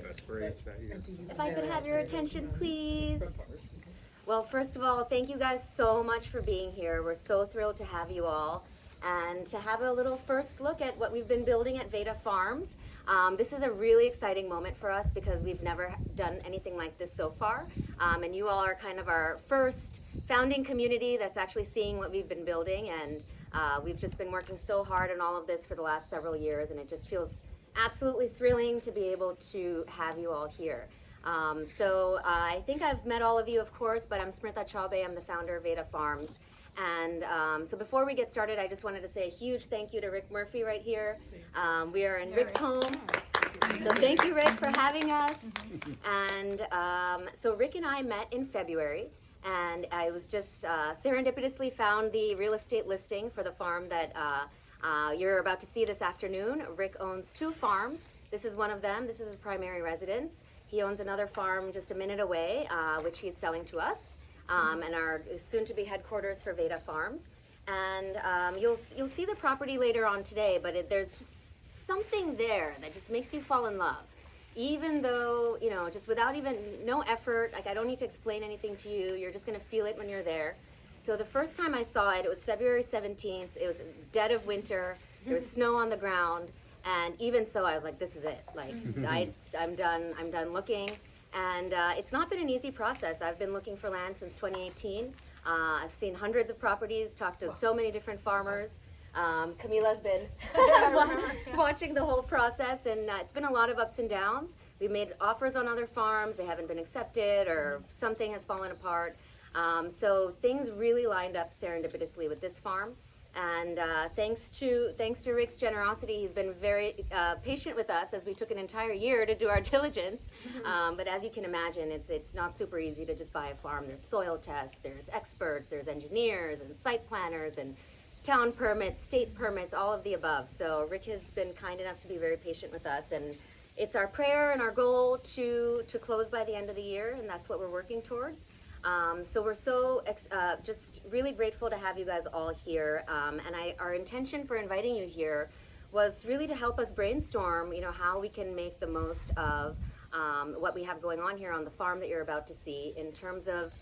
That's great. If I could have your attention, please. Well, first of all, thank you guys so much for being here. We're so thrilled to have you all and to have a little first look at what we've been building at Veda Farms. This is a really exciting moment for us because we've never done anything like this so far. And you all are kind of our first founding community that's actually seeing what we've been building. And we've just been working so hard on all of this for the last several years, and it just feels absolutely thrilling to be able to have you all here. I think I've met all of you, of course, but I'm Smrita Chaubey. I'm the founder of Veda Farms. And so before we get started, I just wanted to say a huge thank you to Rick Murphy right here. We are in Rick's home. So thank you, Rick, for having us. And so Rick and I met in February, and I was just serendipitously found the real estate listing for the farm that you're about to see this afternoon. Rick owns 2 farms. This is one of them. This is his primary residence. He owns another farm just a minute away, which he's selling to us, and our soon-to-be headquarters for Veda Farms. And you'll see the property later on today, but there's just something there that just makes you fall in love. Even though, you know, just without even, no effort, like I don't need to explain anything to you, you're just gonna feel it when you're there. So the first time I saw it, it was February 17th, it was dead of winter, there was snow on the ground, and even so I was like, this is it, like I'm done looking. And it's not been an easy process. I've been looking for land since 2018. I've seen hundreds of properties, talked to so many different farmers. Camila's been watching the whole process, and it's been a lot of ups and downs. We've made offers on other farms, they haven't been accepted, or something has fallen apart. So things really lined up serendipitously with this farm. And thanks to Rick's generosity, he's been very patient with us as we took an entire year to do our diligence. But as you can imagine, it's not super easy to just buy a farm. There's soil tests, there's experts, there's engineers and site planners and town permits, state permits, all of the above. So Rick has been kind enough to be very patient with us, and it's our prayer and our goal to close by the end of the year, and that's what we're working towards. So we're so just really grateful to have you guys all here, and our intention for inviting you here was really to help us brainstorm, you know, how we can make the most of what we have going on here on the farm that you're about to see in terms of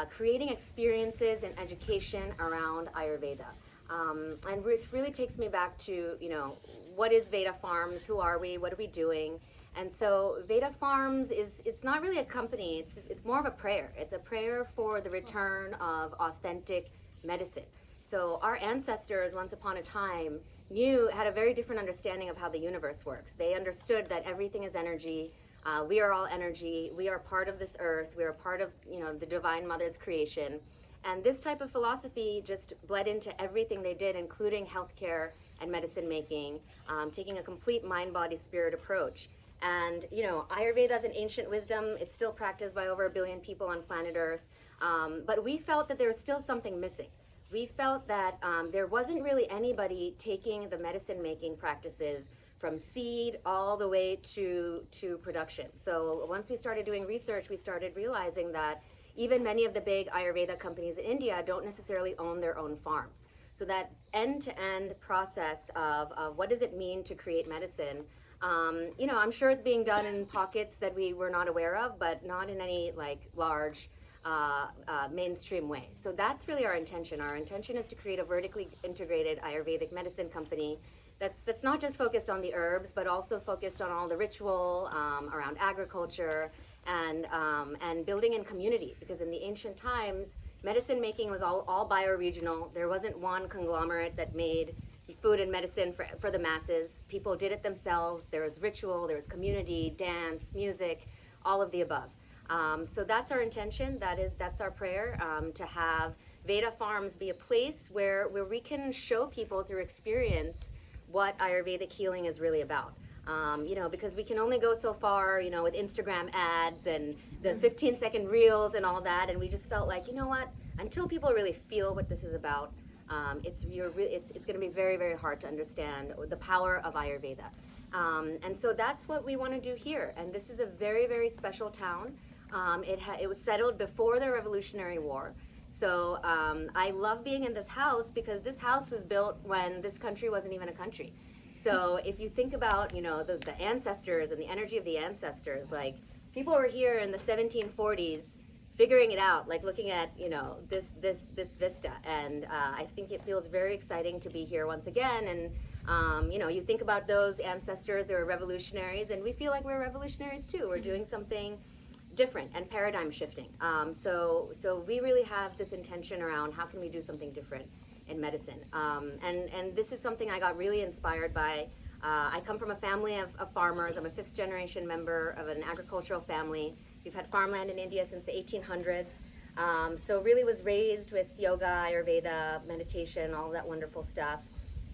creating experiences and education around Ayurveda. And which really takes me back to, you know, what is Veda Farms, who are we, what are we doing? And so Veda Farms it's not really a company, it's more of a prayer. It's a prayer for the return of authentic medicine. So our ancestors, once upon a time, had a very different understanding of how the universe works. They understood that everything is energy. We are all energy. We are part of this earth. We are part of, you know, the Divine Mother's creation. And this type of philosophy just bled into everything they did, including healthcare and medicine making, taking a complete mind, body, spirit approach. And, you know, Ayurveda is an ancient wisdom. It's still practiced by over 1 billion people on planet Earth. But we felt that there was still something missing. We felt that there wasn't really anybody taking the medicine making practices from seed all the way to production. So once we started doing research, we started realizing that even many of the big Ayurveda companies in India don't necessarily own their own farms. So that end-to-end process of what does it mean to create medicine, you know, I'm sure it's being done in pockets that we were not aware of, but not in any like large mainstream way. So that's really our intention. Our intention is to create a vertically integrated Ayurvedic medicine company that's not just focused on the herbs, but also focused on all the ritual around agriculture and building in community. Because in the ancient times, medicine making was all bioregional. There wasn't one conglomerate that made food and medicine for the masses. People did it themselves. There was ritual, there was community, dance, music, all of the above. So that's our intention. That's our prayer, to have Veda Farms be a place where we can show people through experience what Ayurvedic healing is really about. You know, because we can only go so far, you know, with Instagram ads and the 15-second reels and all that, and we just felt like, you know what, until people really feel what this is about, it's going to be very, very hard to understand the power of Ayurveda. And so that's what we want to do here. And this is a very, very special town. It was settled before the Revolutionary War. So I love being in this house because this house was built when this country wasn't even a country. So if you think about, the ancestors and the energy of the ancestors, like people were here in the 1740s figuring it out, like looking at, this vista. And I think it feels very exciting to be here once again. And, you think about those ancestors, they were revolutionaries, and we feel like we're revolutionaries too. We're doing something different and paradigm shifting. So we really have this intention around how can we do something different in medicine. And this is something I got really inspired by. I come from a family of farmers. I'm a 5th generation member of an agricultural family. We've had farmland in India since the 1800s. So really was raised with yoga, Ayurveda, meditation, all that wonderful stuff.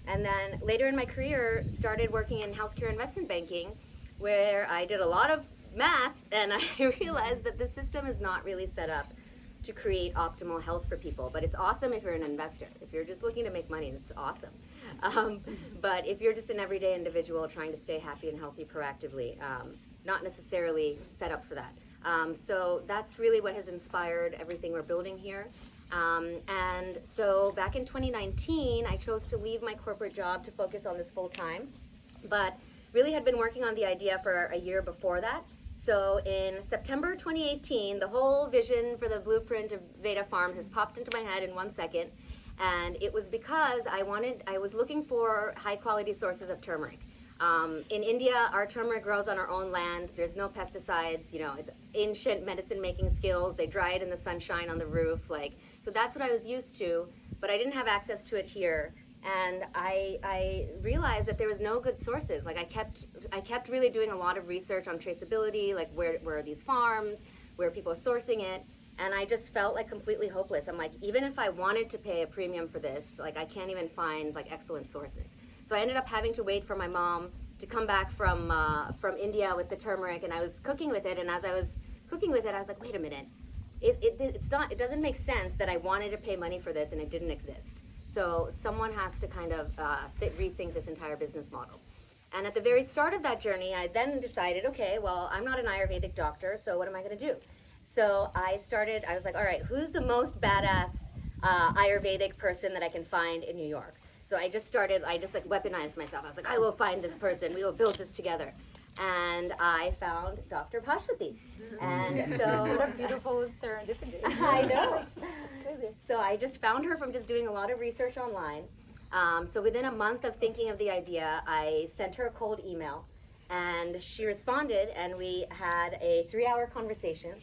And then later in my career, started working in healthcare investment banking, where I did a lot of math, and I realized that the system is not really set up to create optimal health for people. But it's awesome if you're an investor. If you're just looking to make money, it's awesome. But if you're just an everyday individual trying to stay happy and healthy proactively, not necessarily set up for that. So that's really what has inspired everything we're building here. And so back in 2019, I chose to leave my corporate job to focus on this full time, but really had been working on the idea for a year before that. So in September 2018, the whole vision for the blueprint of Veda Farms has popped into my head in 1 second. And it was because I was looking for high quality sources of turmeric. In India, our turmeric grows on our own land. There's no pesticides, it's ancient medicine making skills. They dry it in the sunshine on the roof. So that's what I was used to, but I didn't have access to it here. And I realized that there was no good sources. I kept really doing a lot of research on traceability, like where are these farms, where people are sourcing it. And I just felt completely hopeless. I'm even if I wanted to pay a premium for this, I can't even find excellent sources. So I ended up having to wait for my mom to come back from India with the turmeric, and I was cooking with it. And as I was cooking with it, I was like, wait a minute, it doesn't make sense that I wanted to pay money for this and it didn't exist. So someone has to kind of rethink this entire business model. And at the very start of that journey, I then decided, okay, well, I'm not an Ayurvedic doctor, so what am I going to do? So I was like, all right, who's the most badass Ayurvedic person that I can find in New York? So I just weaponized myself. I was like, I will find this person. We will build this together. And I found Dr. Pashupati. And so what a beautiful serendipity. I know. So I just found her from just doing a lot of research online. So within a month of thinking of the idea, I sent her a cold email, and she responded, and we had a 3-hour conversation.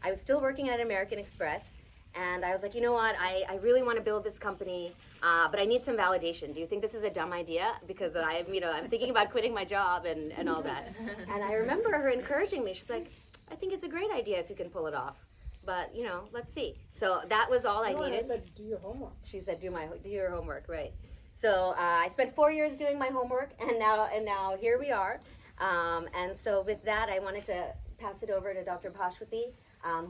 I was still working at American Express, and I was like, you know what, I really want to build this company, but I need some validation. Do you think this is a dumb idea? Because I'm thinking about quitting my job and all that. And I remember her encouraging me. She's like, I think it's a great idea if you can pull it off. But, let's see. So that was all I needed. I said, do your homework. She said, do your homework, right. So I spent 4 years doing my homework, and now here we are. And so with that, I wanted to pass it over to Dr. Pashupati,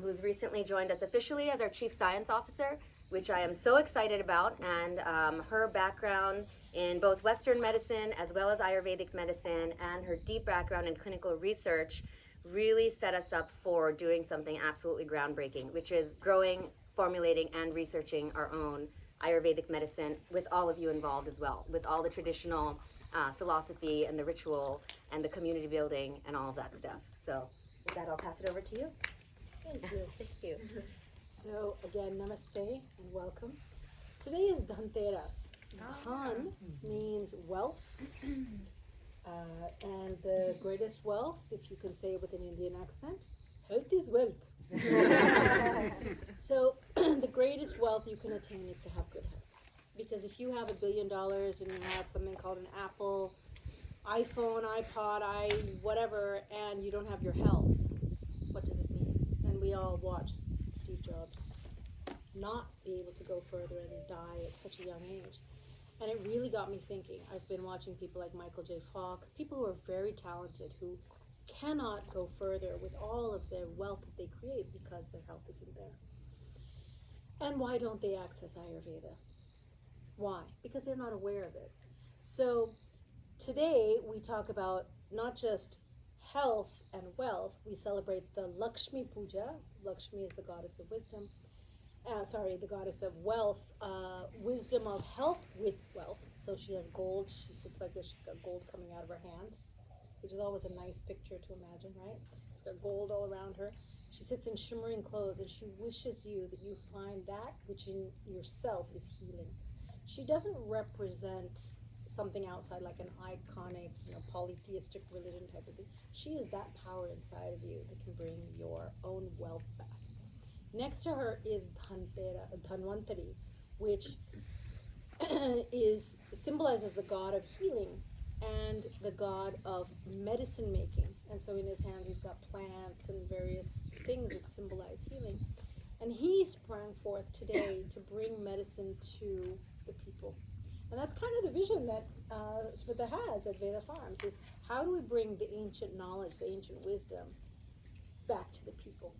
who's recently joined us officially as our Chief Science Officer, which I am so excited about. And her background in both Western medicine as well as Ayurvedic medicine and her deep background in clinical research really set us up for doing something absolutely groundbreaking, which is growing, formulating, and researching our own Ayurvedic medicine with all of you involved as well, with all the traditional philosophy and the ritual and the community building and all of that stuff. So with that, I'll pass it over to you. Thank you. Thank you. So again, namaste and welcome. Today is Dhanteras. Dhan means wealth. And the greatest wealth, if you can say it with an Indian accent, health is wealth. So the greatest wealth you can attain is to have good health. Because if you have $1 billion and you have something called an Apple, iPhone, iPod, whatever, and you don't have your health, what does it mean? And we all watched Steve Jobs not be able to go further and die at such a young age. And it really got me thinking. I've been watching people like Michael J. Fox, people who are very talented, who cannot go further with all of the wealth that they create because their health isn't there. And why don't they access Ayurveda? Why? Because they're not aware of it. So today we talk about not just health and wealth. We celebrate the Lakshmi Puja. Lakshmi is the goddess of wisdom. The goddess of wealth, wisdom of health with wealth. So she has gold. She sits like this. She's got gold coming out of her hands, which is always a nice picture to imagine, right? She's got gold all around her. She sits in shimmering clothes, and she wishes you that you find that which in yourself is healing. She doesn't represent something outside like an iconic, polytheistic religion type of thing. She is that power inside of you that can bring your own wealth back. Next to her is Dhanvantari, which symbolizes the god of healing and the god of medicine making. And so in his hands he's got plants and various things that symbolize healing. And he sprang forth today to bring medicine to the people. And that's kind of the vision that Smita has at Veda Farms, is how do we bring the ancient knowledge, the ancient wisdom back to the people?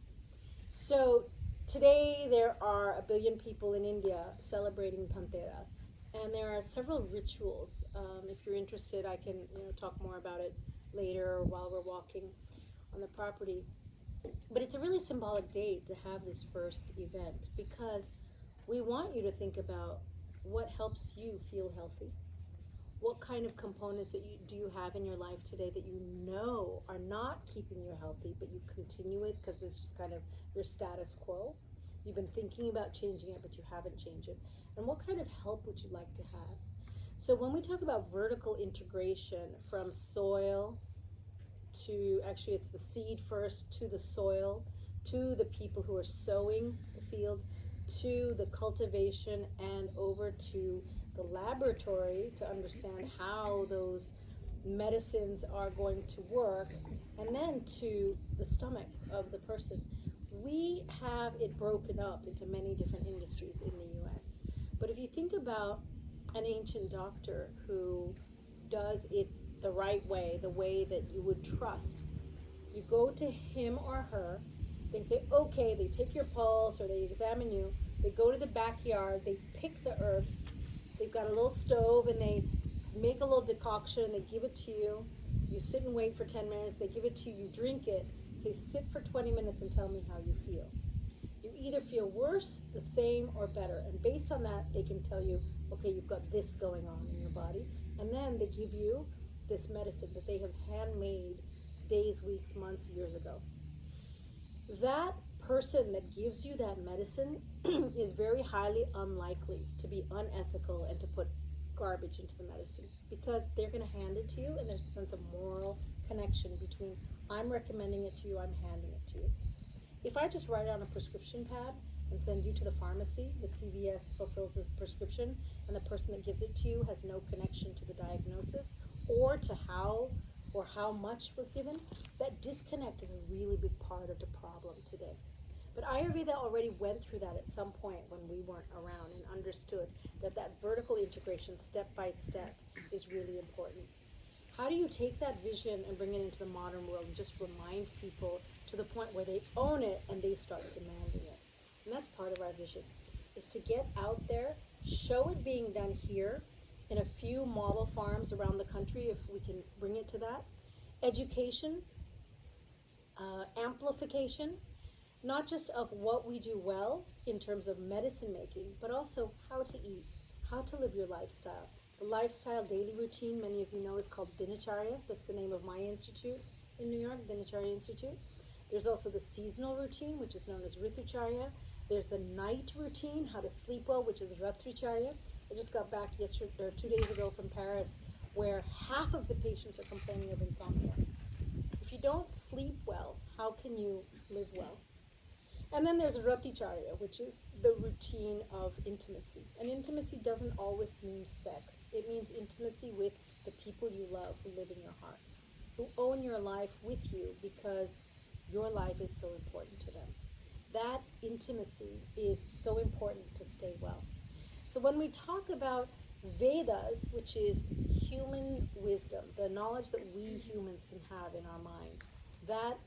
So today there are 1 billion people in India celebrating Dhanteras. And there are several rituals. If you're interested, I can talk more about it later or while we're walking on the property. But it's a really symbolic date to have this first event, because we want you to think about what helps you feel healthy. What kind of components do you have in your life today that you know are not keeping you healthy, but you continue with because it's just kind of your status quo? You've been thinking about changing it, but you haven't changed it. And what kind of help would you like to have? So when we talk about vertical integration from soil to, actually it's the seed first, to the soil, to the people who are sowing the fields, to the cultivation, and over to the laboratory to understand how those medicines are going to work, and then to the stomach of the person. We have it broken up into many different industries in the US. But if you think about an ancient doctor who does it the right way, the way that you would trust, you go to him or her, they say, okay, they take your pulse or they examine you, they go to the backyard, they pick the herbs, they've got a little stove and they make a little decoction and they give it to you. You sit and wait for 10 minutes, they give it to you, you drink it, say sit for 20 minutes and tell me how you feel. You either feel worse, the same, or better. And based on that, they can tell you, okay, you've got this going on in your body. And then they give you this medicine that they have handmade days, weeks, months, years ago. That person that gives you that medicine is very highly unlikely to be unethical and to put garbage into the medicine, because they're going to hand it to you and there's a sense of moral connection between I'm recommending it to you, I'm handing it to you. If I just write on a prescription pad and send you to the pharmacy, the CVS fulfills the prescription, and the person that gives it to you has no connection to the diagnosis or to how much was given, that disconnect is a really big part of the problem today. But Ayurveda already went through that at some point when we weren't around, and understood that that vertical integration, step by step, is really important. How do you take that vision and bring it into the modern world and just remind people to the point where they own it and they start demanding it? And that's part of our vision, is to get out there, show it being done here in a few model farms around the country, if we can bring it to that. Education, amplification, not just of what we do well in terms of medicine making, but also how to eat, how to live your lifestyle. The lifestyle daily routine, many of you know, is called Dinacharya. That's the name of my institute in New York, Dinacharya Institute. There's also the seasonal routine, which is known as Ritucharya. There's the night routine, how to sleep well, which is Ratricharya. I just got back 2 days ago from Paris, where half of the patients are complaining of insomnia. If you don't sleep well, how can you live well? And then there's Raticharya, which is the routine of intimacy. And intimacy doesn't always mean sex. It means intimacy with the people you love who live in your heart, who own your life with you because your life is so important to them. That intimacy is so important to stay well. So when we talk about Vedas, which is human wisdom, the knowledge that we humans can have in our minds, that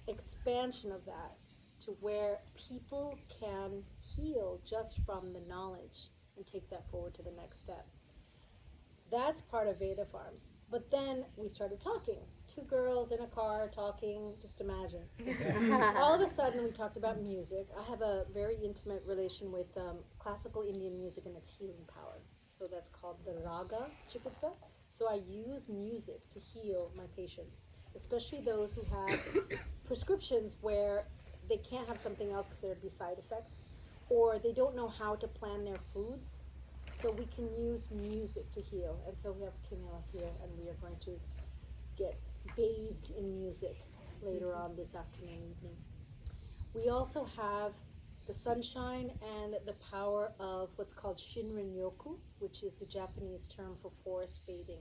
expansion of that to where people can heal just from the knowledge and take that forward to the next step. That's part of Veda Farms. But then we started talking. 2 girls in a car talking, just imagine. All of a sudden we talked about music. I have a very intimate relation with classical Indian music and its healing power. So that's called the raga chikitsa. So I use music to heal my patients, especially those who have prescriptions where they can't have something else because there'd be side effects, or they don't know how to plan their foods. So we can use music to heal. And so we have Camila here, and we are going to get bathed in music later on this afternoon, evening. We also have the sunshine and the power of what's called Shinrin-yoku, which is the Japanese term for forest bathing.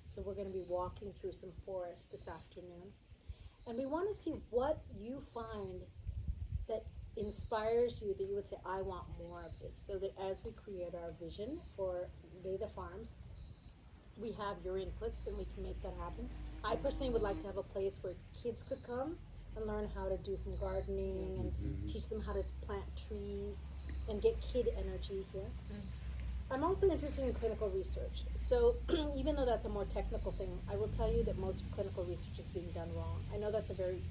So we're going to be walking through some forest this afternoon. And we want to see what you find that inspires you, that you would say, I want more of this. So that as we create our vision for Veda Farms, we have your inputs and we can make that happen. I personally would like to have a place where kids could come and learn how to do some gardening and teach them how to plant trees and get kid energy here. I'm also interested in clinical research. So even though that's a more technical thing, I will tell you that most clinical research is being done wrong. I know that's a very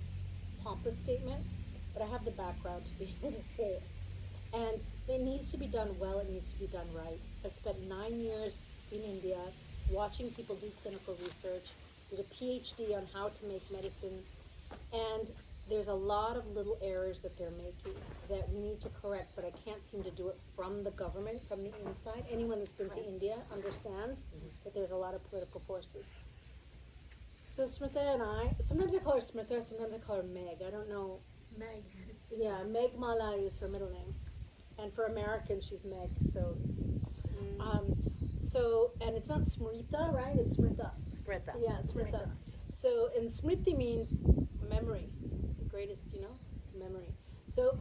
pompous statement, but I have the background to be able to say it. And it needs to be done well, it needs to be done right. I spent 9 years in India watching people do clinical research, did a PhD on how to make medicine, and there's a lot of little errors that they're making that we need to correct, but I can't seem to do it from the government, from the inside. Anyone that's been to India understands that there's a lot of political forces. So Smrita and I, sometimes I call her Smrita, sometimes I call her Meg. I don't know. Meg. Yeah, Meg Mala is her middle name. And for Americans, she's Meg, so it's easy. And it's not Smrita, right? It's Smrita. Smrita. Yeah, Smrita. So, and Smriti means memory, the greatest, memory. So,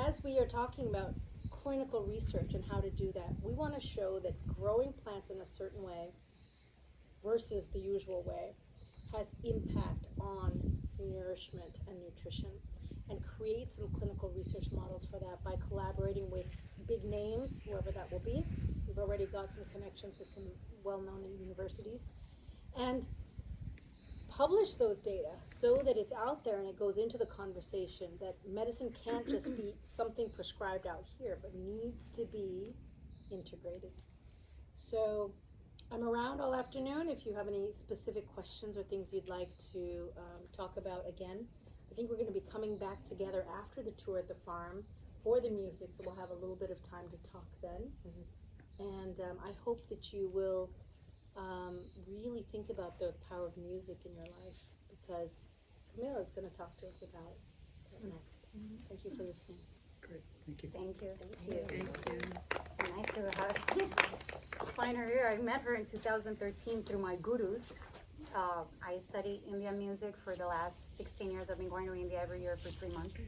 as we are talking about clinical research and how to do that, we want to show that growing plants in a certain way versus the usual way has impact on nourishment and nutrition, and create some clinical research models for that by collaborating with big names, whoever that will be. We've already got some connections with some well-known universities, and publish those data so that it's out there and it goes into the conversation, that medicine can't just be something prescribed out here, but needs to be integrated. So I'm around all afternoon if you have any specific questions or things you'd like to talk about again. I think we're going to be coming back together after the tour at the farm for the music, so we'll have a little bit of time to talk then. And I hope that you will really think about the power of music in your life, because Camila is going to talk to us about that next. Thank you for listening. Great, thank you. Thank you. Thank you. It's so nice to find her here. I met her in 2013 through my gurus. I studied Indian music for the last 16 years. I've been going to India every year for 3 months.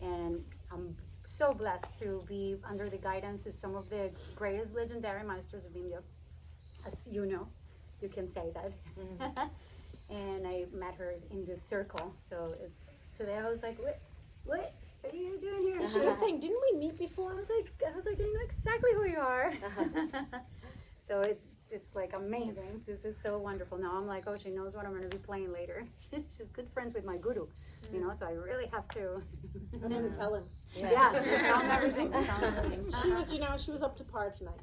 And I'm so blessed to be under the guidance of some of the greatest legendary maesters of India. As you know, you can say that. And I met her in this circle. So today I was like, what are you doing here? She was saying, didn't we meet before? I was like, you know exactly who you are. So it's like amazing. This is so wonderful. Now I'm like, oh, she knows what I'm going to be playing later. She's good friends with my guru, so I really have to. I'm going to tell him. Yeah, tell him everything. Tell him everything. She was up to par tonight.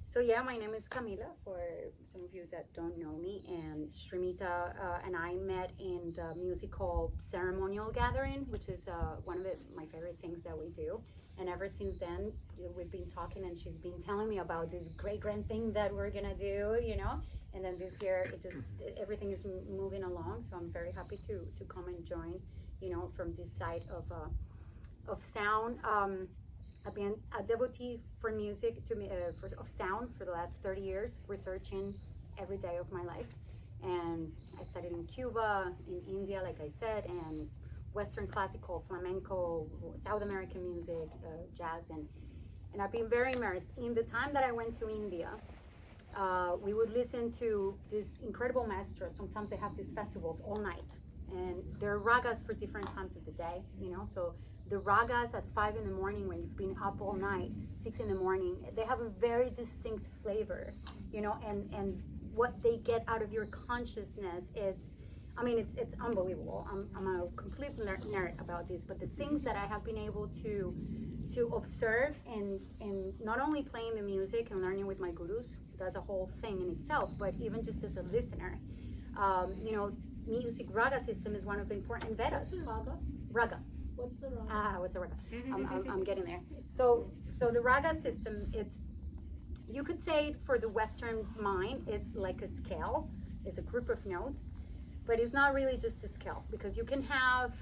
So yeah, my name is Camila, for some of you that don't know me, and Srimita and I met in the musical ceremonial gathering, which is one of my favorite things that we do. And ever since then, we've been talking, and she's been telling me about this great grand thing that we're gonna do, And then this year, everything is moving along. So I'm very happy to come and join, from this side of sound. I've been a devotee for music, of sound for the last 30 years, researching every day of my life. And I studied in Cuba, in India, like I said, and Western classical, flamenco, South American music, jazz, and I've been very immersed. In the time that I went to India, we would listen to these incredible maestros. Sometimes they have these festivals all night, and there are ragas for different times of the day, So the ragas at 5 in the morning, when you've been up all night, 6 in the morning, they have a very distinct flavor, and what they get out of your consciousness, it's I mean, it's unbelievable. I'm a complete nerd about this, but the things that I have been able to observe and not only playing the music and learning with my gurus, that's a whole thing in itself, but even just as a listener, you know, music raga system is one of the important Vedas. Raga. What's the raga? What's a raga? I'm getting there. So the raga system, you could say for the Western mind, it's like a scale. It's a group of notes, but it's not really just a scale, because you can have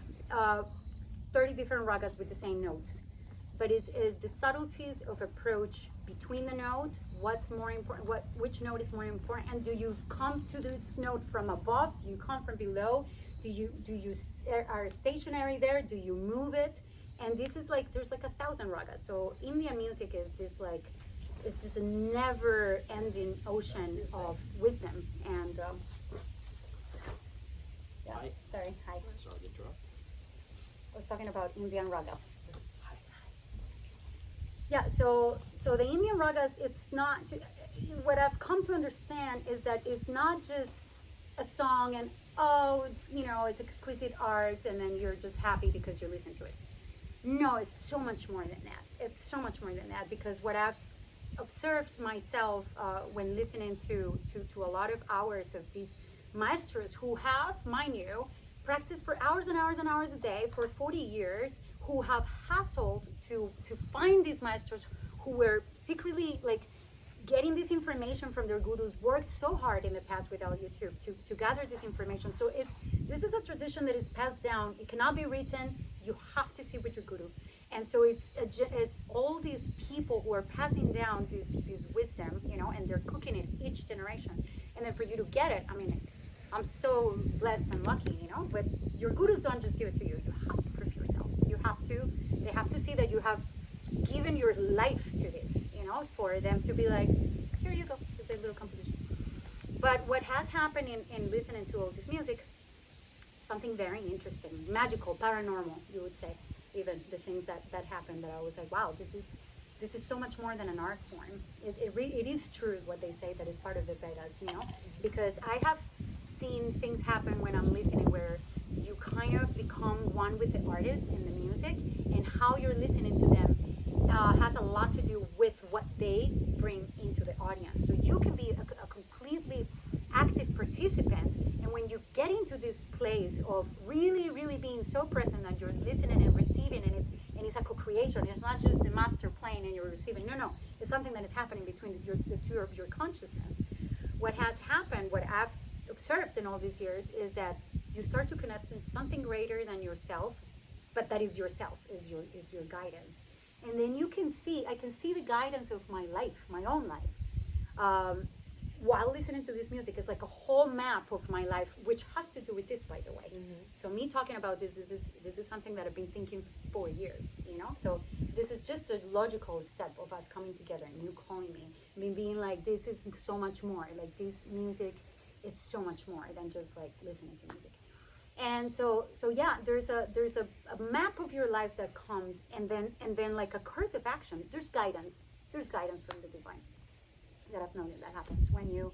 30 different ragas with the same notes. But is the subtleties of approach between the notes, what's more important, which note is more important, and do you come to this note from above, do you come from below, do you are stationary there, do you move it? And this is like, there's like 1,000 ragas. So Indian music is this like, it's just a never ending ocean of wisdom. And yeah, Hi. sorry, hi. Sorry to interrupt. I was talking about Indian raga. Yeah, so the Indian ragas, it's not, what I've come to understand is that it's not just a song and, oh, you know, it's exquisite art and then you're just happy because you listen to it. No, it's so much more than that. It's so much more than that, because what I've observed myself when listening to a lot of hours of these maestros who have, mind you, practiced for hours and hours and hours a day for 40 years, who have hustled to find these maestros who were secretly like getting this information from their gurus, worked so hard in the past without YouTube to gather this information. So this is a tradition that is passed down. It cannot be written. You have to see with your guru. And so it's all these people who are passing down this wisdom, you know, and they're cooking it each generation. And then for you to get it, I mean, I'm so blessed and lucky, you know, but your gurus don't just give it to you. You have to prove yourself. They have to see that you have given your life to this, you know, for them to be like, here you go, it's a little composition. But what has happened in listening to all this music, something very interesting, magical, paranormal, you would say, even the things that happened, that I was like, wow, this is so much more than an art form. It is true what they say, that is part of the Vedas, you know, because I have seen things happen when I'm listening where you kind of become one with the artist and the music, and how you're listening to them has a lot to do with what they bring into the audience. So you can be a completely active participant, and when you get into this place of really, really being so present that you're listening and receiving, and it's a co-creation. It's not just the master playing and you're receiving. No, it's something that is happening between the two of your consciousness. What has happened, what I've observed in all these years, is that you start to connect to something greater than yourself, but that is yourself, is your guidance. And then I can see the guidance of my life, my own life, while listening to this music. It's like a whole map of my life, which has to do with this, by the way. Mm-hmm. So me talking about this is something that I've been thinking for years, you know? So this is just a logical step of us coming together and you calling me, being like, this is so much more, like this music, it's so much more than just like listening to music. And so yeah, there's a map of your life that comes, and then like a course of action. There's guidance from the divine that I've known that happens when you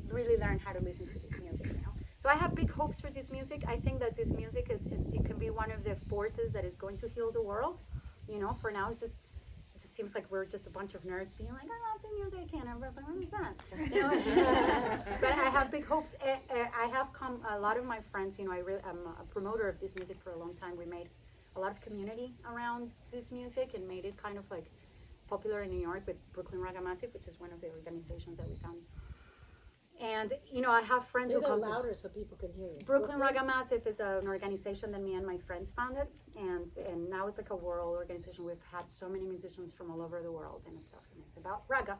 really learn how to listen to this music, you know. So I have big hopes for this music. I think that this music, it can be one of the forces that is going to heal the world. You know, for now it just seems like we're just a bunch of nerds being like, I love the music, and everyone's like, what is that? You know? But I have big hopes. I have come, a lot of my friends, you know, I'm a promoter of this music for a long time. We made a lot of community around this music and made it kind of like popular in New York with Brooklyn Raga Massive, which is one of the organizations that we found. And, you know, I have friends who come louder so people can hear you. Brooklyn Raga Massive is an organization that me and my friends founded, and now it's like a world organization. We've had so many musicians from all over the world and stuff, and it's about raga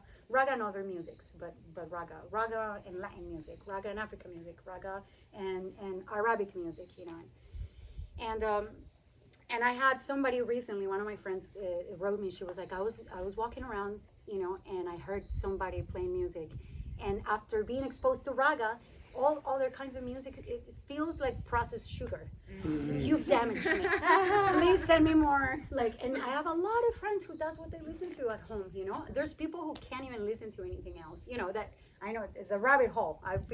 and other musics, but raga and Latin music, raga and African music, raga and Arabic music, you know. And I had somebody recently, one of my friends wrote me. She was like, I was walking around, you know, and I heard somebody playing music. And after being exposed to raga, all other kinds of music, it feels like processed sugar. Mm-hmm. You've damaged me. Please send me more. Like, and I have a lot of friends who that's what they listen to at home, you know. There's people who can't even listen to anything else, you know, that I know it's a rabbit hole. I'm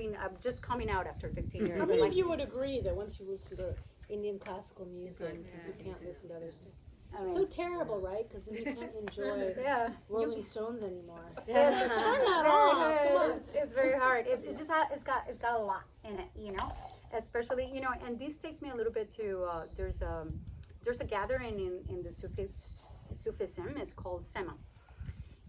just coming out after 15 years. How I'm many like, of you would agree that once you listen to Indian classical music, you can't listen to other stuff? I mean, So terrible, right? Because then you can't enjoy yeah. Rolling Stones anymore. It's, Turn that off. Come on. it's very hard. It's just it's got a lot in it, you know. Especially, you know, and this takes me a little bit to there's a gathering in the Sufism. It's called Sema.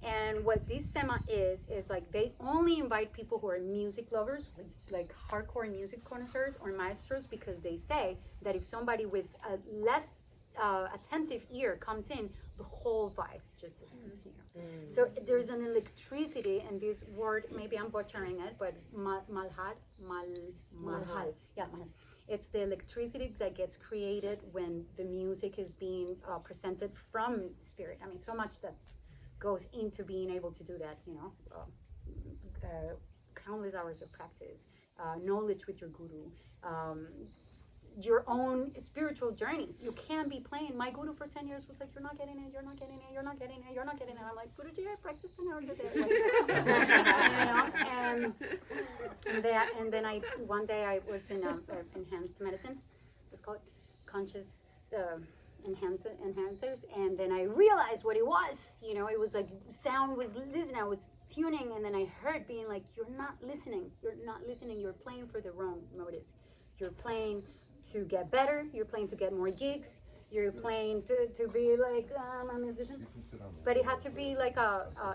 And what this Sema is like they only invite people who are music lovers, like hardcore music connoisseurs or maestros, because they say that if somebody with a less attentive ear comes in, the whole vibe just disappears. You know? So there's an electricity, and this word, maybe I'm butchering it, but malhal. Yeah, malhal. It's the electricity that gets created when the music is being presented from spirit. I mean, so much that goes into being able to do that, you know, countless hours of practice, knowledge with your guru, your own spiritual journey. You can't be playing. My guru for 10 years was like, you're not getting it, you're not getting it, you're not getting it, you're not getting it. I'm like, Guruji, I practice 10 hours a day. You know, and then one day I was in enhanced medicine. It's called conscious enhancers, and then I realized what it was. You know, it was like sound was listening, I was tuning, and then I heard being like, you're not listening, you're playing for the wrong motives. You're playing to get better, you're playing to get more gigs, you're playing to be like, I'm a musician. But it had to be like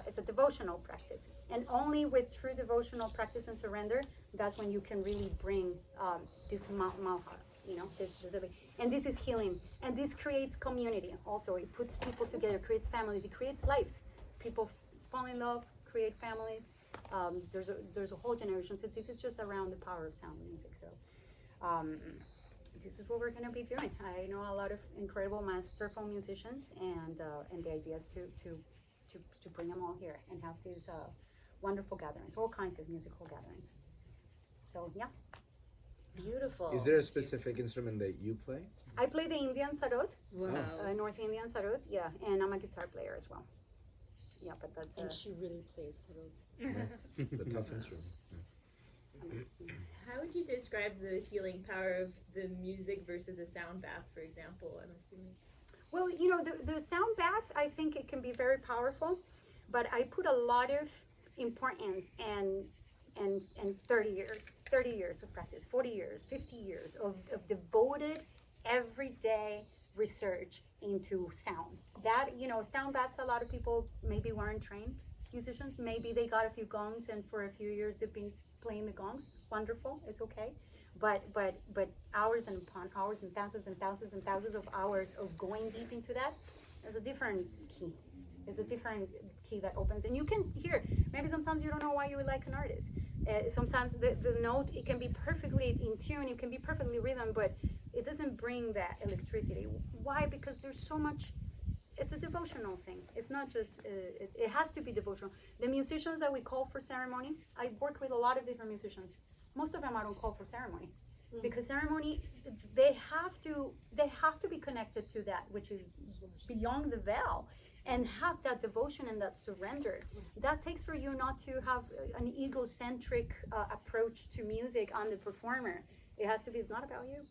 it's a devotional practice, and only with true devotional practice and surrender, that's when you can really bring this malha, you know, and this is healing, and this creates community. Also, it puts people together, creates families, it creates lives. People fall in love, create families. There's a whole generation. So this is just around the power of sound music. So this is what we're going to be doing. I know a lot of incredible masterful musicians, and the idea is to bring them all here and have these wonderful gatherings, all kinds of musical gatherings. So yeah. Beautiful. Is there a specific instrument that you play? I play the Indian sarod, Wow. North Indian sarod, yeah, and I'm a guitar player as well. Yeah, but that's And she really plays. It's a tough instrument. How would you describe the healing power of the music versus a sound bath, for example? I'm assuming. Well, you know, the sound bath, I think it can be very powerful, but I put a lot of importance and 30 years of practice, 40 years, 50 years of devoted everyday research into sound. That, you know, sound baths, a lot of people maybe weren't trained musicians. Maybe they got a few gongs, and for a few years they've been playing the gongs. Wonderful, it's okay. But hours and upon hours and thousands and thousands and thousands of hours of going deep into that, there's a different key. It's a different key that opens, and you can hear. Maybe sometimes you don't know why you would like an artist. Sometimes the note, it can be perfectly in tune, it can be perfectly rhythm, but it doesn't bring that electricity. Why? Because there's so much. It's a devotional thing. It's not just. It has to be devotional. The musicians that we call for ceremony, I work with a lot of different musicians. Most of them I don't call for ceremony, because ceremony, they have to be connected to that which is beyond the veil, and have that devotion and that surrender. That takes for you not to have an egocentric approach to music on the performer. It has to be. It's not about you.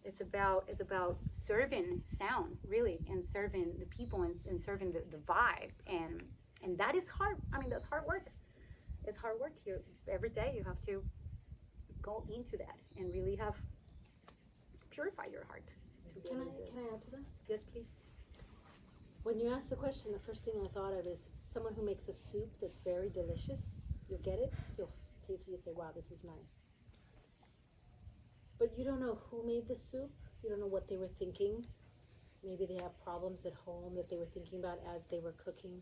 It's about serving sound, really, and serving the people, and serving the vibe, and that is hard. I mean, that's hard work. It's hard work. Every day you have to go into that and really have purify your heart. Can I add to that? Yes, please. When you asked the question, the first thing I thought of is someone who makes a soup that's very delicious. You'll get it, you'll taste it, you'll say, wow, this is nice. But you don't know who made the soup. You don't know what they were thinking. Maybe they have problems at home that they were thinking about as they were cooking.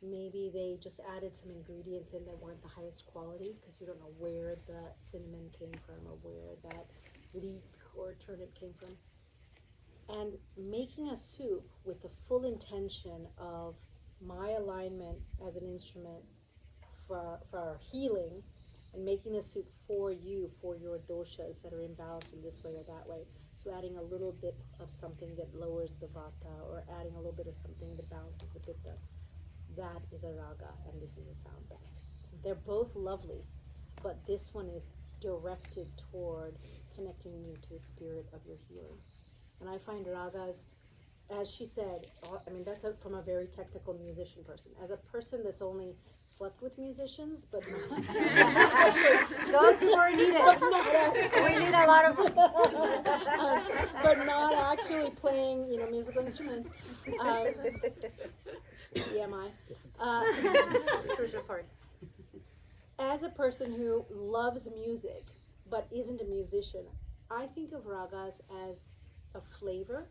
Maybe they just added some ingredients in that weren't the highest quality, because you don't know where the cinnamon came from or where that leek or turnip came from. And making a soup with the full intention of my alignment as an instrument for our healing, and making a soup for you, for your doshas that are imbalanced in this way or that way. So adding a little bit of something that lowers the vata, or adding a little bit of something that balances the pitta. That is a raga, and this is a sound bath. They're both lovely, but this one is directed toward connecting you to the spirit of your healing. And I find ragas, as she said, I mean, that's from a very technical musician person. As a person that's only slept with musicians, but not Those two are needed. We need a lot of but not actually playing, musical instruments. TMI. crucial part. As a person who loves music but isn't a musician, I think of ragas as a flavor,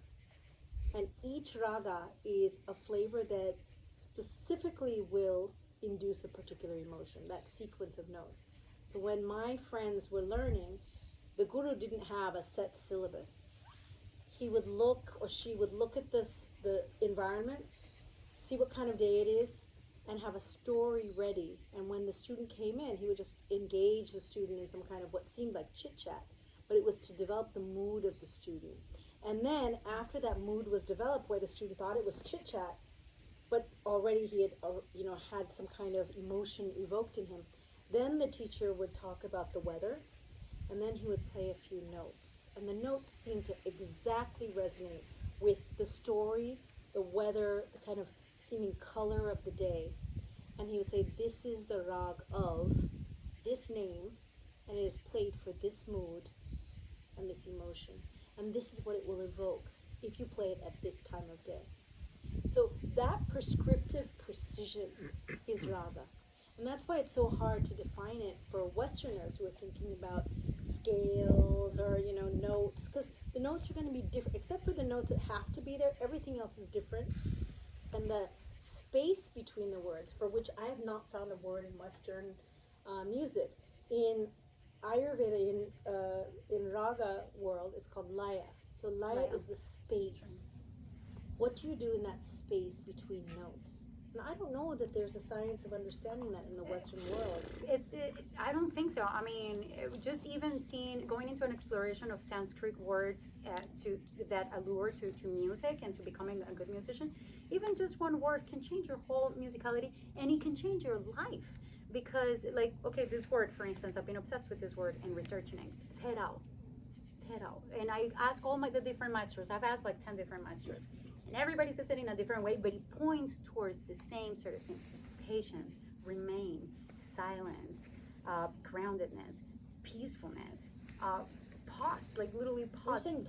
and each raga is a flavor that specifically will induce a particular emotion, that sequence of notes. So when my friends were learning, the guru didn't have a set syllabus. He would look, or she would look at the environment, see what kind of day it is, and have a story ready. And when the student came in, he would just engage the student in some kind of what seemed like chit-chat, but it was to develop the mood of the student. And then after that mood was developed, where the student thought it was chit-chat, but already he had, had some kind of emotion evoked in him, then the teacher would talk about the weather, and then he would play a few notes. And the notes seemed to exactly resonate with the story, the weather, the kind of seeming color of the day. And he would say, this is the rag of this name, and it is played for this mood and this emotion. And this is what it will evoke if you play it at this time of day. So that prescriptive precision is raga. And that's why it's so hard to define it for Westerners who are thinking about scales or, notes, because the notes are going to be different. Except for the notes that have to be there, everything else is different. And the space between the words, for which I have not found a word in Western music. In Ayurveda, in raga world, it's called laya. So laya is the space. What do you do in that space between notes? And I don't know that there's a science of understanding that in the Western world. I don't think so. I mean, just even going into an exploration of Sanskrit words that allure to music and to becoming a good musician, even just one word can change your whole musicality, and it can change your life. Because, this word, for instance, I've been obsessed with this word and researching it. Terao. And I ask all the different maestros. I've asked 10 different maestros. And everybody says it in a different way, but it points towards the same sort of thing. Patience, remain, silence, groundedness, peacefulness, pause, literally pause. Are you saying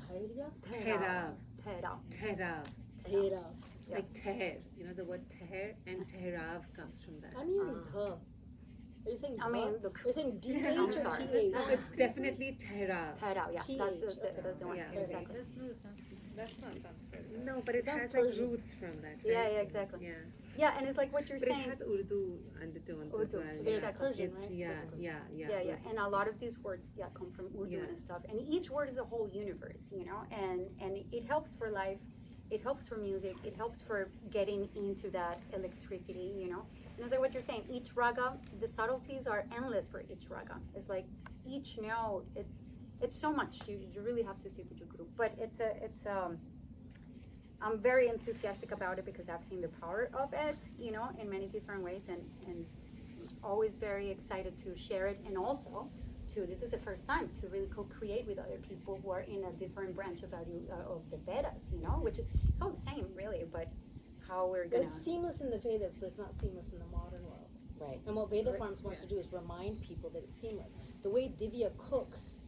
Tehra. Terao. Tehra. Like teher, the word teher and tehrav comes from that. I'm hearing ka. Are you saying I mean, ka? Are you saying DH I'm or sorry. TH? No, it's definitely tehrav. Terao, yeah. TH, That's the one. Yeah. Exactly. That's not Sanskrit. No, but it Sounds has Persian. roots from that. Yeah, right? yeah, exactly. Yeah. Yeah, and it's like what you're But saying. it has Urdu undertones as Urdu, well. so there's yeah. Persian, It's- right? Yeah. Yeah, and a lot of these words, come from Urdu Yeah. and stuff. And each word is a whole universe, and it helps for life, it helps for music, it helps for getting into that electricity, And it's like what you're saying, each raga, the subtleties are endless for each raga. It's like each note, it's so much. You really have to see with your group. But I'm very enthusiastic about it because I've seen the power of it, in many different ways, and always very excited to share it, and also this is the first time to really co-create with other people who are in a different branch of the Vedas, which is, it's all the same really, but how we're But gonna. it's seamless in the Vedas, but it's not seamless in the modern world. Right. And what Veda Farms wants to do is remind people that it's seamless. The way Divya cooks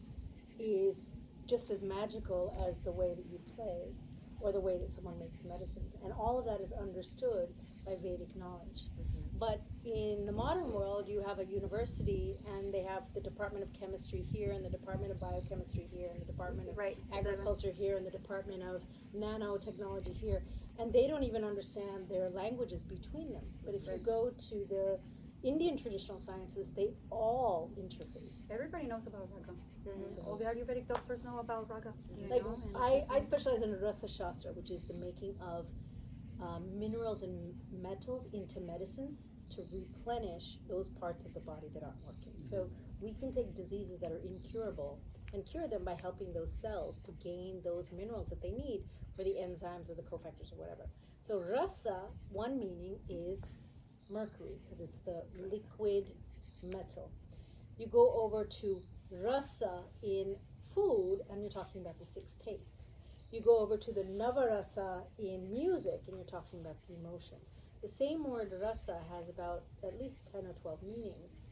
is just as magical as the way that you play or the way that someone makes medicines. And all of that is understood by Vedic knowledge. But in the modern world, you have a university, and they have the Department of Chemistry here, and the Department of Biochemistry here, and the Department of Agriculture here, and the Department of Nanotechnology here. And they don't even understand their languages between them. But if you go to the Indian traditional sciences, they all interface. Everybody knows about raga. So- All the Ayurvedic doctors know about raga. Like, and I specialize in Rasa Shastra, which is the making of minerals and metals into medicines to replenish those parts of the body that aren't working. So we can take diseases that are incurable and cure them by helping those cells to gain those minerals that they need for the enzymes or the cofactors or whatever. So rasa, one meaning is mercury, because it's the liquid metal. You go over to rasa in food, and you're talking about the 6 tastes. You go over to the navarasa in music, and you're talking about the emotions. The same word rasa has about at least 10 or 12 meanings,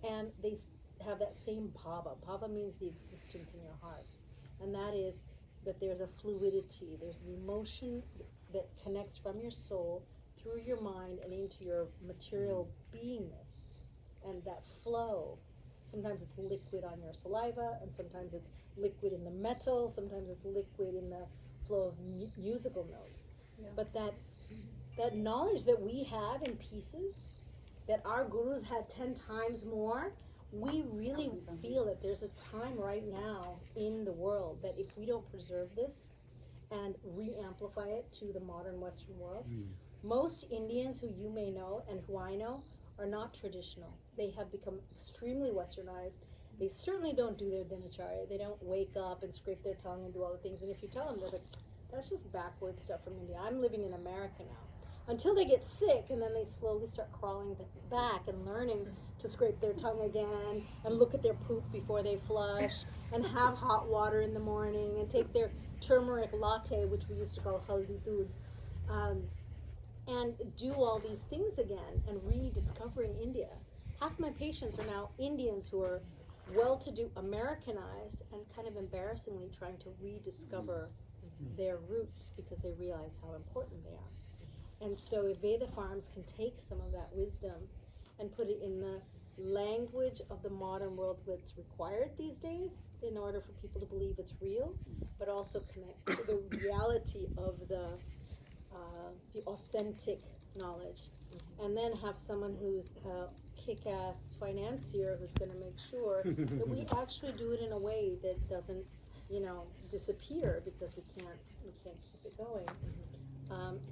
and they have that same bhava. Bhava means the existence in your heart, and that is that there's a fluidity, there's an emotion that connects from your soul through your mind and into your material beingness, and that flow. Sometimes it's liquid on your saliva, and sometimes it's liquid in the metal, sometimes it's liquid in the flow of musical notes. Yeah. But that knowledge that we have in pieces, that our gurus had 10 times more, we really feel that there's a time right now in the world that if we don't preserve this and re-amplify it to the modern Western world, most Indians who you may know and who I know are not traditional. They have become extremely westernized. They certainly don't do their dinacharya. They don't wake up and scrape their tongue and do all the things. And if you tell them, they're like, that's just backward stuff from India. I'm living in America now. Until they get sick, and then they slowly start crawling back and learning to scrape their tongue again and look at their poop before they flush and have hot water in the morning and take their turmeric latte, which we used to call haldi doodh, and do all these things again and rediscovering India. Half my patients are now Indians who are well-to-do, Americanized, and kind of embarrassingly trying to rediscover their roots because they realize how important they are. And so if Veda Farms can take some of that wisdom and put it in the language of the modern world that's required these days in order for people to believe it's real, but also connect to the reality of the authentic knowledge. And then have someone who's a kick-ass financier who's going to make sure that we actually do it in a way that doesn't, disappear because we can't keep it going.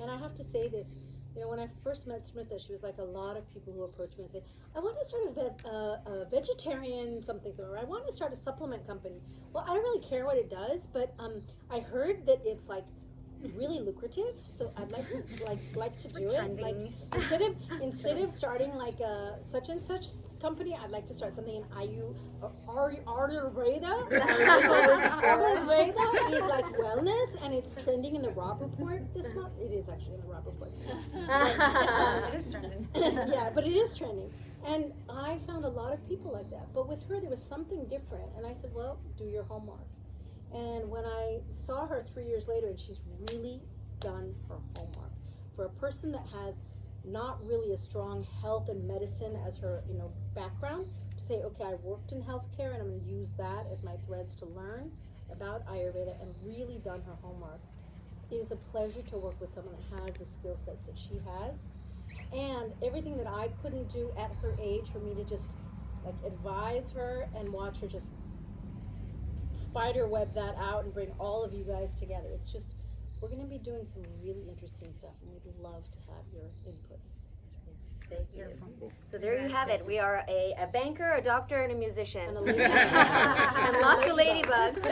And I have to say this, when I first met Smrita, she was like a lot of people who approach me and say, I want to start a vegetarian something, or I want to start a supplement company. Well, I don't really care what it does, but I heard that it's like really lucrative, so I'd like to do it. Like instead of starting like a such and such company, I'd like to start something in Ayurveda. Ayurveda is like wellness, and it's trending in the Rob Report this month. It is actually in the Rob Report. It is trending. Yeah, but it is trending. And I found a lot of people like that. But with her, there was something different. And I said, well, do your homework. And when I saw her 3 years later, and she's really done her homework. For a person that has not really a strong health and medicine as her, background, to say, okay, I worked in healthcare and I'm going to use that as my threads to learn about Ayurveda and really done her homework. It is a pleasure to work with someone that has the skill sets that she has. And everything that I couldn't do at her age, for me to just advise her and watch her just spider web that out and bring all of you guys together. It's just, we're going to be doing some really interesting stuff, and we'd love to have your inputs. Thank you. So there you have it. We are a banker, a doctor, and a musician. And a ladybug. And lots of ladybugs.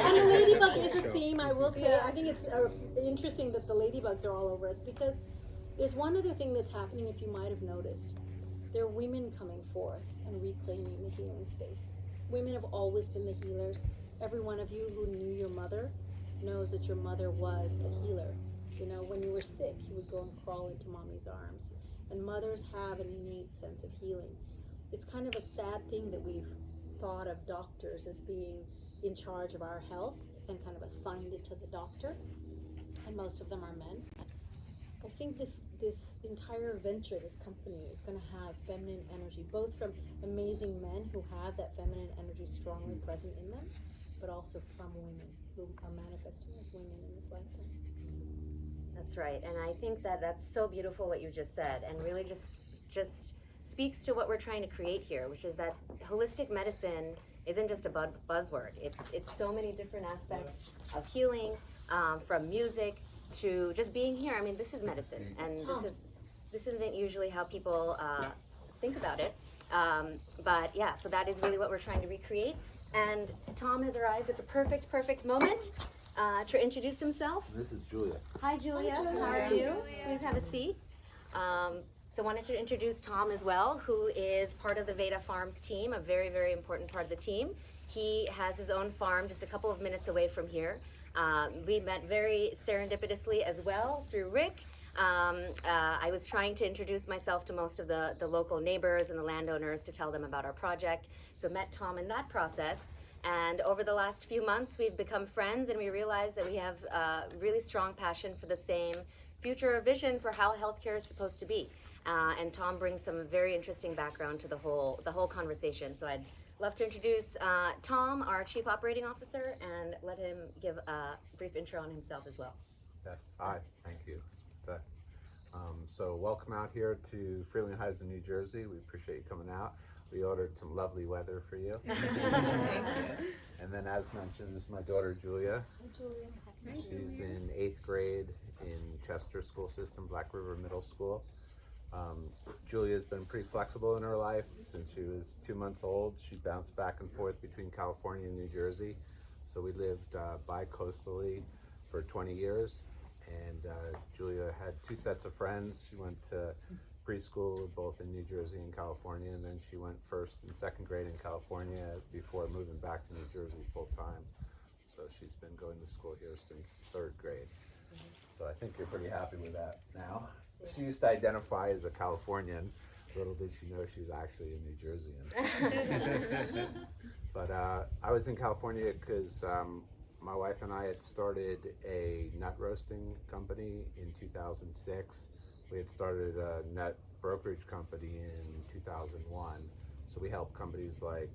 And the ladybug is a theme, I will say. I think it's interesting that the ladybugs are all over us, because there's one other thing that's happening, if you might have noticed. There are women coming forth and reclaiming the healing space. Women have always been the healers. Every one of you who knew your mother knows that your mother was a healer. When you were sick, you would go and crawl into mommy's arms. And mothers have an innate sense of healing. It's kind of a sad thing that we've thought of doctors as being in charge of our health and kind of assigned it to the doctor. And most of them are men. I think this entire venture, this company, is going to have feminine energy, both from amazing men who have that feminine energy strongly present in them, but also from women who are manifesting as women in this lifetime. That's right, and I think that's so beautiful what you just said, and really just speaks to what we're trying to create here, which is that holistic medicine isn't just a buzzword. It's so many different aspects of healing, from music to just being here. I mean, this is medicine, and this isn't usually how people think about it. But yeah, so that is really what we're trying to recreate. And Tom has arrived at the perfect moment to introduce himself. This is Julia. Hi, Julia. Hi, Julia. How are you? Please have a seat. So I wanted to introduce Tom as well, who is part of the Veda Farms team, a very, very important part of the team. He has his own farm just a couple of minutes away from here. We met very serendipitously as well through Rick. I was trying to introduce myself to most of the local neighbors and the landowners to tell them about our project. So met Tom in that process. And over the last few months, we've become friends, and we realized that we have a really strong passion for the same future vision for how healthcare is supposed to be. And Tom brings some very interesting background to the whole conversation. So I'd love to introduce Tom, our Chief Operating Officer, and let him give a brief intro on himself as well. Yes, hi, thank you. So welcome out here to Freeling Heights in New Jersey. We appreciate you coming out. We ordered some lovely weather for you. And then as mentioned, this is my daughter Julia. She's in 8th grade in Chester School System, Black River Middle School. Julia's been pretty flexible in her life. Since she was 2 months old, she bounced back and forth between California and New Jersey. So we lived bi-coastally for 20 years. And Julia had 2 sets of friends. She went to preschool both in New Jersey and California, and then she went 1st and 2nd grade in California before moving back to New Jersey full time. So she's been going to school here since 3rd grade. So I think you're pretty happy with that now. She used to identify as a Californian. Little did she know she was actually a New Jerseyan. But I was in California because my wife and I had started a nut roasting company in 2006. We had started a nut brokerage company in 2001. So we helped companies like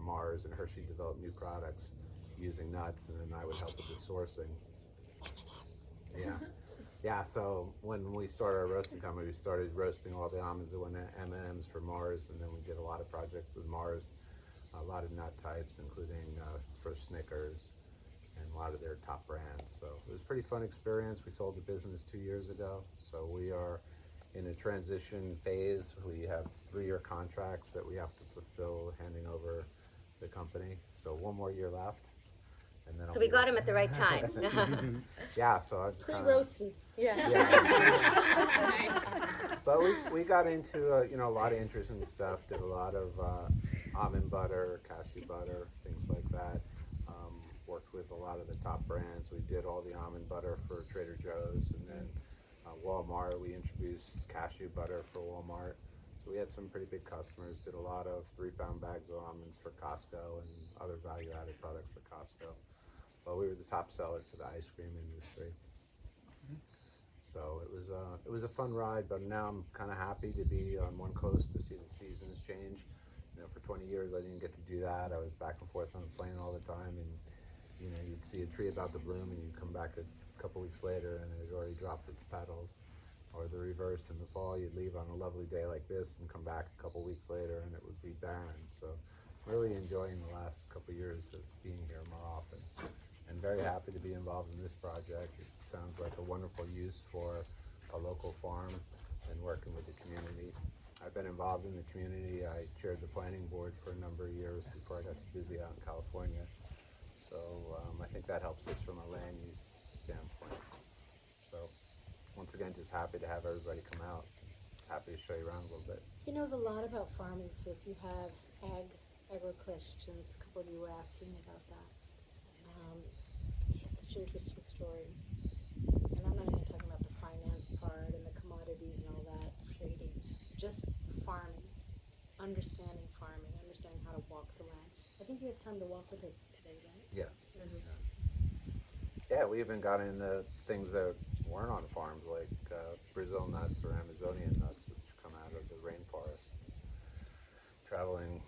Mars and Hershey develop new products using nuts, and then I would help with the sourcing. Yeah, so when we started our roasting company, we started roasting all the almonds and M&Ms for Mars, and then we did a lot of projects with Mars, a lot of nut types, including for Snickers and a lot of their top brands. So it was a pretty fun experience. We sold the business 2 years ago, so we are in a transition phase. We have 3-year contracts that we have to fulfill, handing over the company. So 1 more year left. And then So we got him at the right time. Yeah, so I Pre-roasted. Yeah. But we got into a lot of interesting stuff. Did a lot of almond butter, cashew butter, things like that. Worked with a lot of the top brands. We did all the almond butter for Trader Joe's, and then Walmart. We introduced cashew butter for Walmart. So we had some pretty big customers. Did a lot of 3-pound bags of almonds for Costco and other value-added products for Costco. But we were the top seller to the ice cream industry. So it was a fun ride, but now I'm kind of happy to be on one coast to see the seasons change. For 20 years I didn't get to do that. I was back and forth on the plane all the time, and you'd see a tree about to bloom, and you'd come back a couple weeks later and it had already dropped its petals. Or the reverse, in the fall you'd leave on a lovely day like this and come back a couple weeks later and it would be barren. So really enjoying the last couple years of being here more often. And very happy to be involved in this project. It sounds like a wonderful use for a local farm and working with the community. I've been involved in the community. I chaired the planning board for a number of years before I got too busy out in California. So I think that helps us from a land use standpoint. So once again, just happy to have everybody come out. Happy to show you around a little bit. He knows a lot about farming, so if you have agro questions, a couple of you were asking about that. He has such interesting stories. And I'm not even talking about the finance part and the commodities and all that, trading. Just farming, understanding how to walk the land. I think you have time to walk with us today, right? Yes. Yeah, we even got into things that weren't on farms, like Brazil nuts or Amazonian nuts, which come out of the rainforest. Traveling,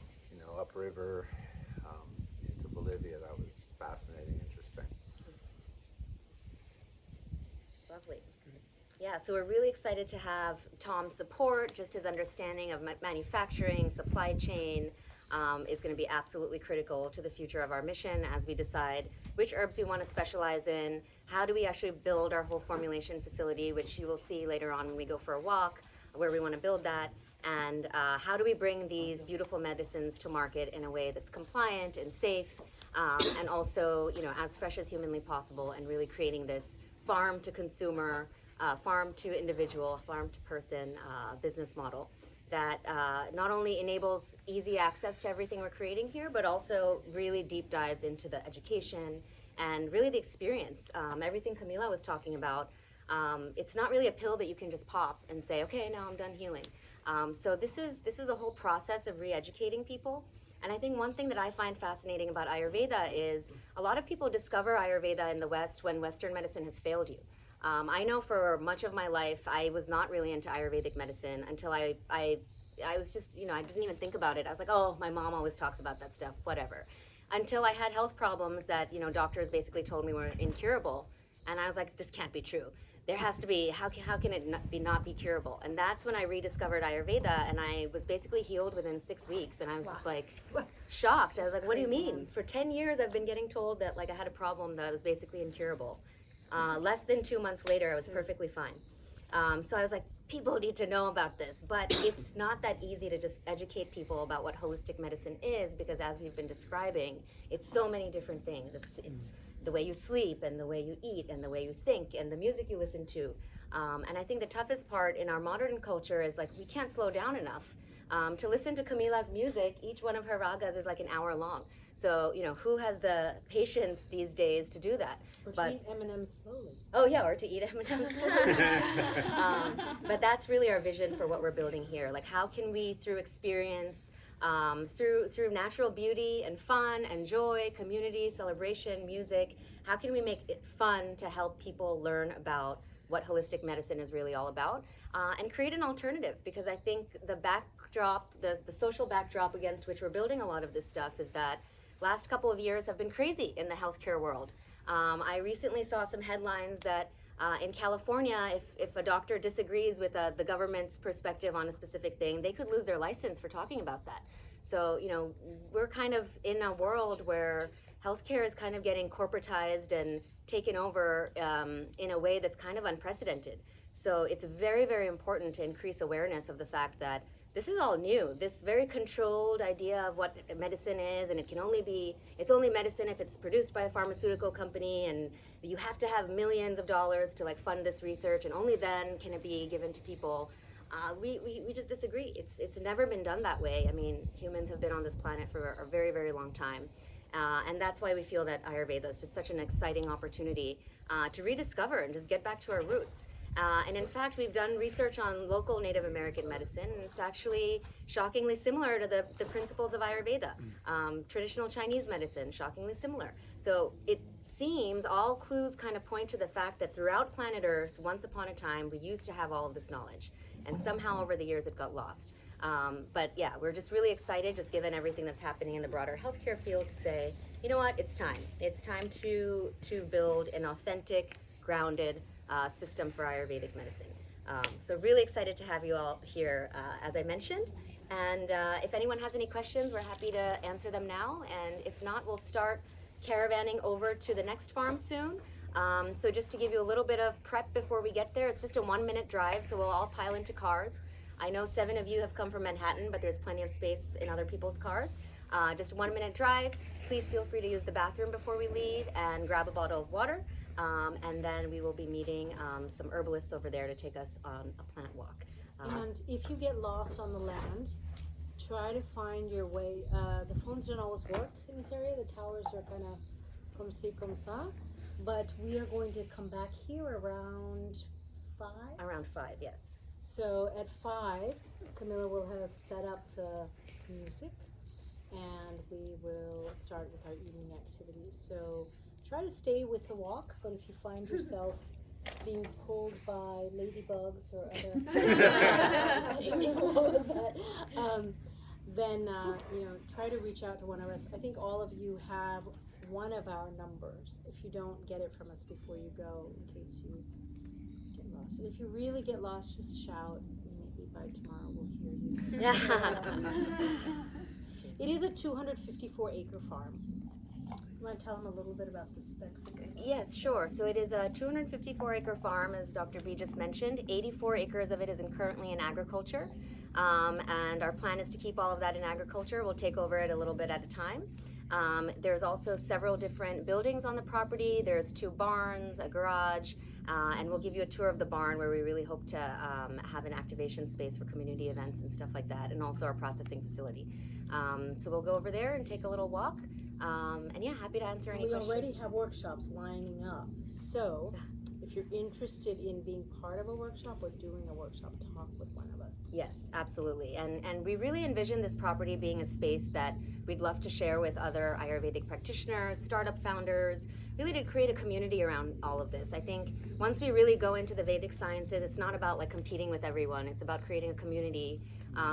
upriver into Bolivia, that was fascinating, interesting. Lovely. Yeah, so we're really excited to have Tom's support. Just his understanding of manufacturing, supply chain is going to be absolutely critical to the future of our mission as we decide which herbs we want to specialize in, how do we actually build our whole formulation facility, which you will see later on when we go for a walk, where we want to build that, and how do we bring these beautiful medicines to market in a way that's compliant and safe, and also, as fresh as humanly possible, and really creating this farm to consumer farm to individual, farm to person business model that not only enables easy access to everything we're creating here, but also really deep dives into the education and really the experience. Everything Camila was talking about, it's not really a pill that you can just pop and say, okay, now I'm done healing. So this is a whole process of re-educating people. And I think one thing that I find fascinating about Ayurveda is a lot of people discover Ayurveda in the West when Western medicine has failed you. I know for much of my life, I was not really into Ayurvedic medicine until I was just, I didn't even think about it. I was like, oh, my mom always talks about that stuff, whatever. Until I had health problems that, doctors basically told me were incurable. And I was like, this can't be true. There has to be, how can it not be curable? And that's when I rediscovered Ayurveda, and I was basically healed within 6 weeks. And I was just like shocked. I was like, what do you mean? For 10 years, I've been getting told that I had a problem that was basically incurable. Less than 2 months later, I was perfectly fine. So I was like, people need to know about this. But it's not that easy to just educate people about what holistic medicine is, because as we've been describing, it's so many different things. It's the way you sleep and the way you eat and the way you think and the music you listen to. And I think the toughest part in our modern culture is we can't slow down enough. To listen to Camila's music, each one of her ragas is an hour long. So, who has the patience these days to do that? Or to eat M&Ms slowly. Oh yeah, or to eat M&Ms slowly. But that's really our vision for what we're building here. How can we, through experience, through natural beauty and fun and joy, community, celebration, music, how can we make it fun to help people learn about what holistic medicine is really all about, and create an alternative? Because I think the backdrop, the social backdrop against which we're building a lot of this stuff is that last couple of years have been crazy in the healthcare world. I recently saw some headlines that in California, if a doctor disagrees with the government's perspective on a specific thing, they could lose their license for talking about that. So, we're kind of in a world where healthcare is kind of getting corporatized and taken over in a way that's kind of unprecedented. So it's very, very important to increase awareness of the fact that this is all new. This very controlled idea of what medicine is, and it's only medicine if it's produced by a pharmaceutical company, and you have to have millions of dollars to fund this research, and only then can it be given to people. We just disagree. It's never been done that way. I mean, humans have been on this planet for a very, very long time. And that's why we feel that Ayurveda is just such an exciting opportunity to rediscover and just get back to our roots. And in fact, we've done research on local Native American medicine, and it's actually shockingly similar to the principles of Ayurveda. Traditional Chinese medicine, shockingly similar. So it seems all clues kind of point to the fact that throughout planet Earth, once upon a time, we used to have all of this knowledge. And somehow over the years it got lost. But yeah, we're just really excited, just given everything that's happening in the broader healthcare field, to say, you know what, it's time. It's time to build an authentic, grounded system for Ayurvedic medicine. So really excited to have you all here, as I mentioned. And if anyone has any questions, we're happy to answer them now. And if not, we'll start caravanning over to the next farm soon. So just to give you a little bit of prep before we get there, it's just a 1-minute drive, so we'll all pile into cars. I know 7 of you have come from Manhattan, but there's plenty of space in other people's cars. Just a 1-minute drive. Please feel free to use the bathroom before we leave and grab a bottle of water. And then we will be meeting some herbalists over there to take us on a plant walk. And if you get lost on the land, try to find your way. The phones don't always work in this area. The towers are kind of comme ci, comme ça. But we are going to come back here around 5. Around 5, yes. So at 5, Camila will have set up the music, and we will start with our evening activities. So try to stay with the walk, but if you find yourself being pulled by ladybugs or other then try to reach out to one of us. I think all of you have one of our numbers if you don't get it from us before you go, in case you get lost. And if you really get lost, just shout, and maybe by tomorrow we'll hear you. It is a 254-acre farm. You want to tell them a little bit about the specs of this? Yes, sure. So it is a 254-acre farm, as Dr. V just mentioned. 84 acres of it is currently in agriculture, and our plan is to keep all of that in agriculture. We'll take over it a little bit at a time. There's also several different buildings on the property. There's 2 barns, a garage, and we'll give you a tour of the barn where we really hope to have an activation space for community events and stuff like that, and also our processing facility. So we'll go over there and take a little walk. And yeah, happy to answer any We questions. already have workshops lining up. So if you're interested in being part of a workshop or doing a workshop, talk with one of us. Yes, absolutely. And we really envision this property being a space that we'd love to share with other Ayurvedic practitioners, startup founders, really to create a community around all of this. I think once we really go into the Vedic sciences, it's not about like competing with everyone. It's about creating a community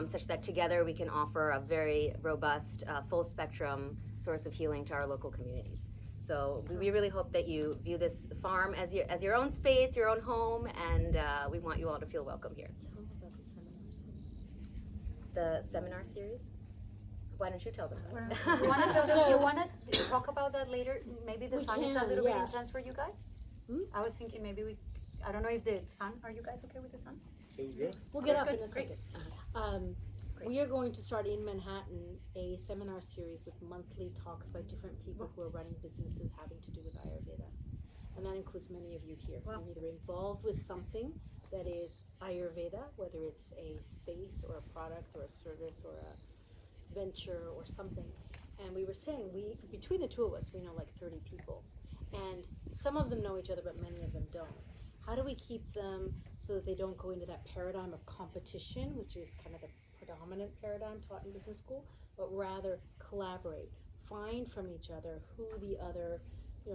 such that together we can offer a very robust, full spectrum source of healing to our local communities. So we really hope that you view this farm as your own space, your own home, and we want you all to feel welcome here. Tell them about the seminars. The seminar series? Why don't you tell them about it? You want to tell them, you want to talk about that later? Maybe the We sun is a can, little yeah. bit intense for you guys? Hmm? I was thinking maybe I don't know if the sun, are you guys okay with the sun? We'll get That's up good. in a Great. second. We are going to start in Manhattan a seminar series with monthly talks by different people who are running businesses having to do with Ayurveda. And that includes many of you here. Wow. You're either involved with something that is Ayurveda, whether it's a space or a product or a service or a venture or something. And we were saying, between the 2 of us, we know like 30 people. And some of them know each other, but many of them don't. How do we keep them so that they don't go into that paradigm of competition, which is kind of the predominant paradigm taught in business school, but rather collaborate, find from each other who the other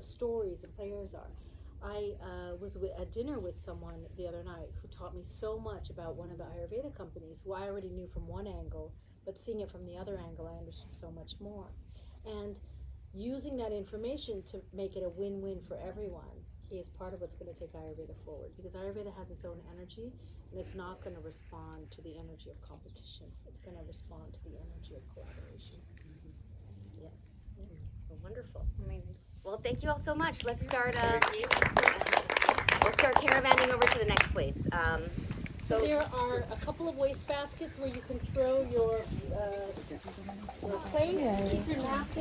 stories and players are. I was at dinner with someone the other night who taught me so much about one of the Ayurveda companies who I already knew from one angle, but seeing it from the other angle, I understood so much more. And using that information to make it a win-win for everyone is part of what's going to take Ayurveda forward, because Ayurveda has its own energy and it's not going to respond to the energy of competition. It's going to respond to the energy of collaboration. Yes. Well, wonderful. Amazing. Well, thank you all so much. Let's start. We'll start caravanning over to the next place. So there are a couple of waste baskets where you can throw your plates, keep your napkins.